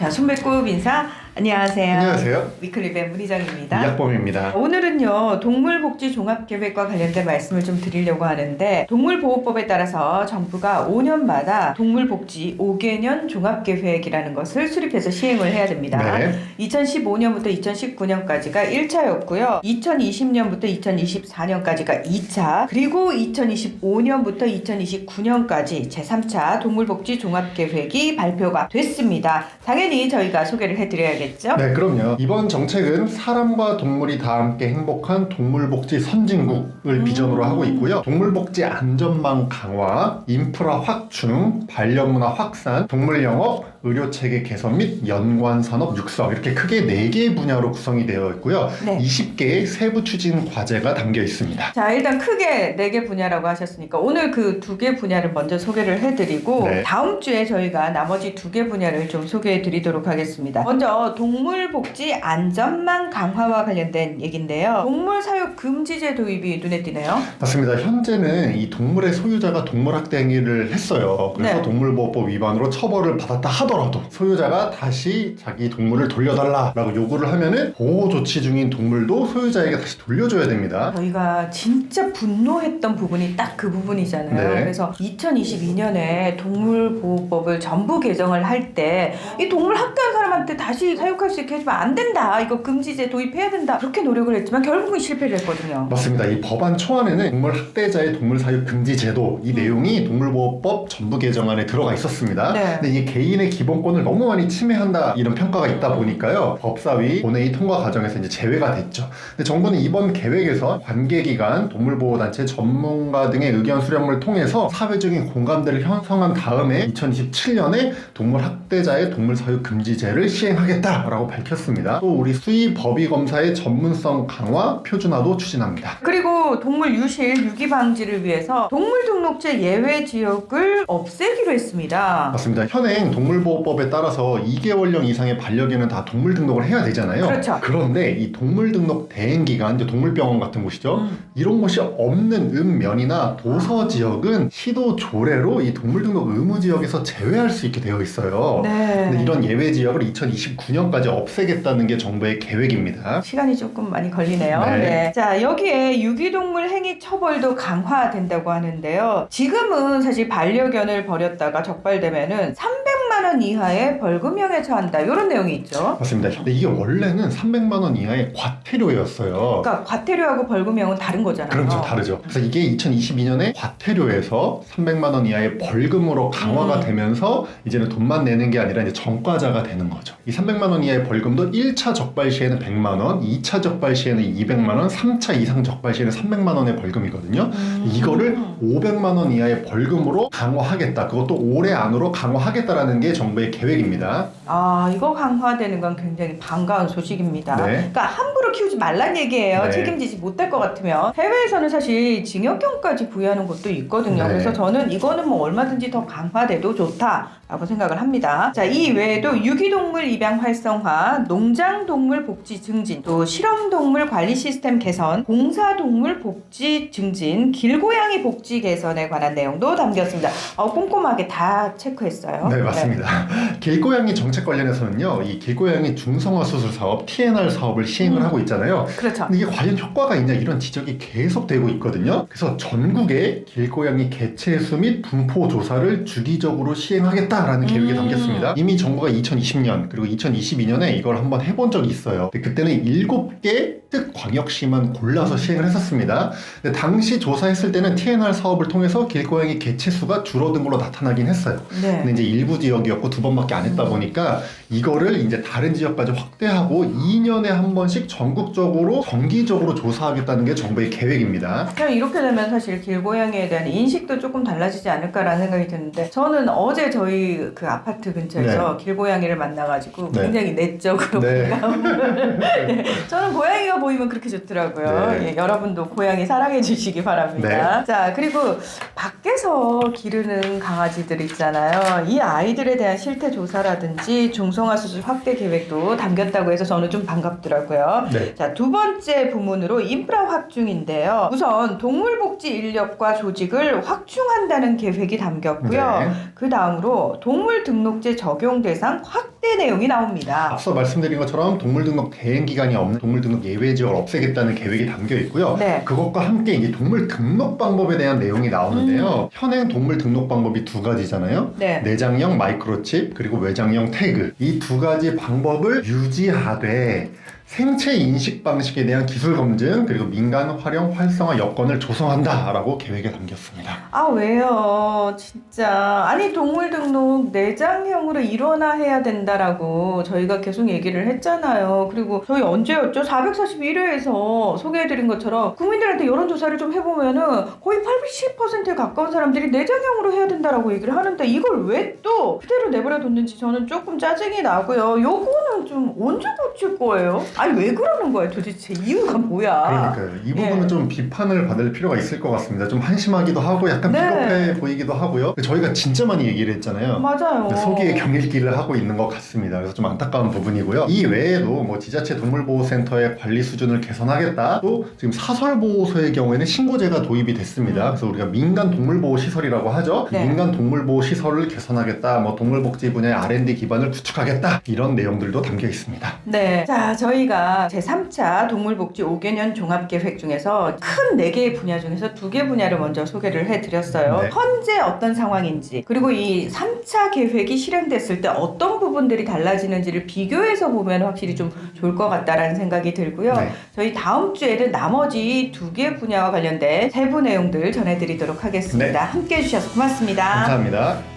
자, 손배꼽 인사. 안녕하세요. 안녕하세요. 위클리뱅 문희정입니다. 이학범입니다. 오늘은요, 동물복지종합계획과 관련된 말씀을 좀 드리려고 하는데, 동물보호법에 따라서 정부가 5년마다 동물복지 5개년 종합계획이라는 것을 수립해서 시행을 해야 됩니다. 네. 2015년부터 2019년까지가 1차였고요. 2020년부터 2024년까지가 2차, 그리고 2025년부터 2029년까지 제3차 동물복지 종합계획이 발표가 됐습니다. 당연히 저희가 소개를 해드려야겠죠. 네, 그럼요. 이번 정책은 사람과 동물이 다 함께 행복한 동물복지 선진국을 비전으로 하고 있고요. 동물복지 안전망 강화, 인프라 확충, 반려문화 확산, 동물영업, 의료체계 개선 및 연관산업 육성, 이렇게 크게 4개의 분야로 구성이 되어 있고요. 네. 20개의 세부 추진 과제가 담겨 있습니다. 자, 일단 크게 4개 분야라고 하셨으니까 오늘 그 2개 분야를 먼저 소개를 해드리고, 네. 다음 주에 저희가 나머지 2개 분야를 좀 소개해 드리도록 하겠습니다. 먼저 동물복지 안전망 강화와 관련된 얘기인데요. 동물 사육 금지제 도입이 눈에 띄네요. 맞습니다. 현재는 이 동물의 소유자가 동물학대 행위를 했어요. 그래서 네. 동물보호법 위반으로 처벌을 받았다 하더라도 소유자가 다시 자기 동물을 돌려달라라고 요구를 하면은 보호 조치 중인 동물도 소유자에게 다시 돌려줘야 됩니다. 저희가 진짜 분노했던 부분이 딱 그 부분이잖아요. 네. 그래서 2022년에 동물보호법을 전부 개정을 할 때 이 동물 학대한 사람한테 다시 사육할 수 있게 해주면 안 된다. 이거 금지제 도입해야 된다. 그렇게 노력을 했지만 결국은 실패를 했거든요. 맞습니다. 이 법안 초안에는 동물 학대자의 동물 사육 금지 제도 이 내용이 동물보호법 전부 개정안에 들어가 있었습니다. 네. 근데 이게 개인의 기본권을 너무 많이 침해한다 이런 평가가 있다 보니까요. 법사위 본회의 통과 과정에서 이제 제외가 됐죠. 근데 정부는 이번 계획에서 관계기관, 동물보호단체, 전문가 등의 의견 수렴을 통해서 사회적인 공감대를 형성한 다음에 2027년에 동물 학대자의 동물 사육 금지제를 시행하겠다라고 밝혔습니다. 또 우리 수의법의검사의 전문성 강화, 표준화도 추진합니다. 그리고 동물 유실, 유기 방지를 위해서 동물 등록제 예외 지역을 없애기로 했습니다. 맞습니다. 현행 동물보호법에 따라서 2개월령 이상의 반려견은 다 동물 등록을 해야 되잖아요. 그렇죠. 그런데 이 동물 등록 대행기관, 이제 동물병원 같은 곳이죠. 이런 곳이 없는 읍면이나 도서 지역은 시도 조례로 이 동물 등록 의무 지역에서 제외할 수 있게 되어 있어요. 네. 근데 이런 예외 지역을 2029년까지 없애겠다는 게 정부의 계획입니다. 시간이 조금 많이 걸리네요. 네. 네. 자, 여기에 유기동물 행위 처벌도 강화된다고 하는데요. 지금은 사실 반려견을 버렸다가 적발되면은 300만 원 이하의 벌금형에 처한다. 이런 내용이 있죠. 맞습니다. 근데 이게 원래는 300만 원 이하의 과태료였어요. 그러니까 과태료하고 벌금형은 다른 거잖아요. 그렇죠, 다르죠. 그래서 이게 2022년에 과태료에서 300만 원 이하의 벌금으로 강화가 되면서 이제는 돈만 내는 게 아니라 이제 전과자가 되는 거죠. 이 300만 원 이하의 벌금도 1차 적발 시에는 100만 원, 2차 적발 시에는 200만 원, 3차 이상 적발 시에는 300만 원의 벌금이거든요. 이거를 500만 원 이하의 벌금으로 강화하겠다. 그것도 올해 안으로 강화하겠다라는 게 정부의 계획입니다. 아, 이거 강화되는 건 굉장히 반가운 소식입니다. 네. 그러니까 함부로 키우지 말란 얘기예요. 네. 책임지지 못할 것 같으면. 해외에서는 사실 징역형까지 부여하는 곳도 있거든요. 네. 그래서 저는 이거는 뭐 얼마든지 더 강화돼도 좋다라고 생각을 합니다. 자, 이 외에도 유기동물 입양 활성화, 농장동물 복지 증진, 또 실험동물 관리 시스템 개선, 공사동물 복지 증진, 길고양이 복지 개선에 관한 내용도 담겼습니다. 꼼꼼하게 다 체크했어요. 네, 맞습니다. 길고양이 정책 관련해서는요, 이 길고양이 중성화 수술 사업, TNR 사업을 시행을 하고 있잖아요. 그렇죠. 근데 이게 과연 효과가 있냐 이런 지적이 계속되고 있거든요. 그래서 전국에 길고양이 개체수 및 분포 조사를 주기적으로 시행하겠다라는 계획이 담겼습니다. 이미 정부가 2020년 그리고 2022년에 이걸 한번 해본 적이 있어요. 근데 그때는 7개 특광역시만 골라서 시행을 했었습니다. 근데 당시 조사했을 때는 TNR 사업을 통해서 길고양이 개체수가 줄어든 걸로 나타나긴 했어요. 네. 근데 이제 일부 지역이었고 2번밖에 안 했다 보니까 이거를 이제 다른 지역까지 확대하고 2년에 한 번씩 전국적으로 정기적으로 조사하겠다는 게 정부의 계획입니다. 그냥 이렇게 되면 사실 길고양이에 대한 인식도 조금 달라지지 않을까라는 생각이 드는데, 저는 어제 저희 그 아파트 근처에서 길고양이를 만나가지고 네. 굉장히 내적으로 네. 공감을 네. 저는 고양이가 보이면 그렇게 좋더라고요. 네. 예, 여러분도 고양이 사랑해 주시기 바랍니다. 자, 그리고 밖에서 기르는 강아지들 있잖아요. 이 아이들에 대한 실태 조사라든지 중성화 수술 확대 계획도 담겼다고 해서 저는 좀 반갑더라고요. 네. 자, 두 번째 부문으로 인프라 확충인데요. 우선 동물복지 인력과 조직을 확충한다는 계획이 담겼고요. 네. 그 다음으로 동물 등록제 적용 대상 확대 3개 내용이 나옵니다. 앞서 말씀드린 것처럼 동물등록 대행 기간이 없는 동물등록 예외 지역을 없애겠다는 계획이 담겨 있고요. 네. 그것과 함께 이제 동물 등록 방법에 대한 내용이 나오는데요. 현행 동물 등록 방법이 두 가지잖아요. 네. 내장형 마이크로칩 그리고 외장형 태그, 이 두 가지 방법을 유지하되 생체 인식 방식에 대한 기술 검증 그리고 민간 활용 활성화 여건을 조성한다라고 계획에 담겼습니다. 아 왜요 진짜. 아니 동물 등록 내장형으로 일원화해야 된다라고 저희가 계속 얘기를 했잖아요. 그리고 저희 언제였죠? 441회에서 소개해드린 것처럼 국민들한테 여론조사를 좀 해보면은 거의 80%에 가까운 사람들이 내장형으로 해야 된다라고 얘기를 하는데 이걸 왜 또 그대로 내버려 뒀는지 저는 조금 짜증이 나고요. 요거는 좀 언제 고칠 거예요? 아니 왜 그러는 거예요 도대체? 이유가 뭐야? 그러니까요. 이 부분은 예. 좀 비판을 받을 필요가 있을 것 같습니다. 좀 한심하기도 하고 약간 네. 비겁해 보이기도 하고요. 저희가 진짜 많이 얘기를 했잖아요. 맞아요. 소기의 경일기를 하고 있는 것 같습니다. 그래서 좀 안타까운 부분이고요. 이 외에도 뭐 지자체 동물보호센터의 관리 수준을 개선하겠다. 또 지금 사설보호소의 경우에는 신고제가 도입이 됐습니다. 그래서 우리가 민간 동물보호시설이라고 하죠. 네. 민간 동물보호시설을 개선하겠다. 뭐 동물복지 분야의 R&D 기반을 구축하겠다. 이런 내용들도 담겨 있습니다. 네. 자, 저희가 제3차 동물복지 5개년 종합계획 중에서 큰 4개의 분야 중에서 2개 분야를 먼저 소개를 해드렸어요. 네. 현재 어떤 상황인지, 그리고 이 3차 계획이 실행됐을 때 어떤 부분들이 달라지는지를 비교해서 보면 확실히 좀 좋을 것 같다라는 생각이 들고요. 네. 저희 다음 주에는 나머지 2개 분야와 관련된 세부 내용들 전해드리도록 하겠습니다. 네. 함께 해주셔서 고맙습니다. 감사합니다.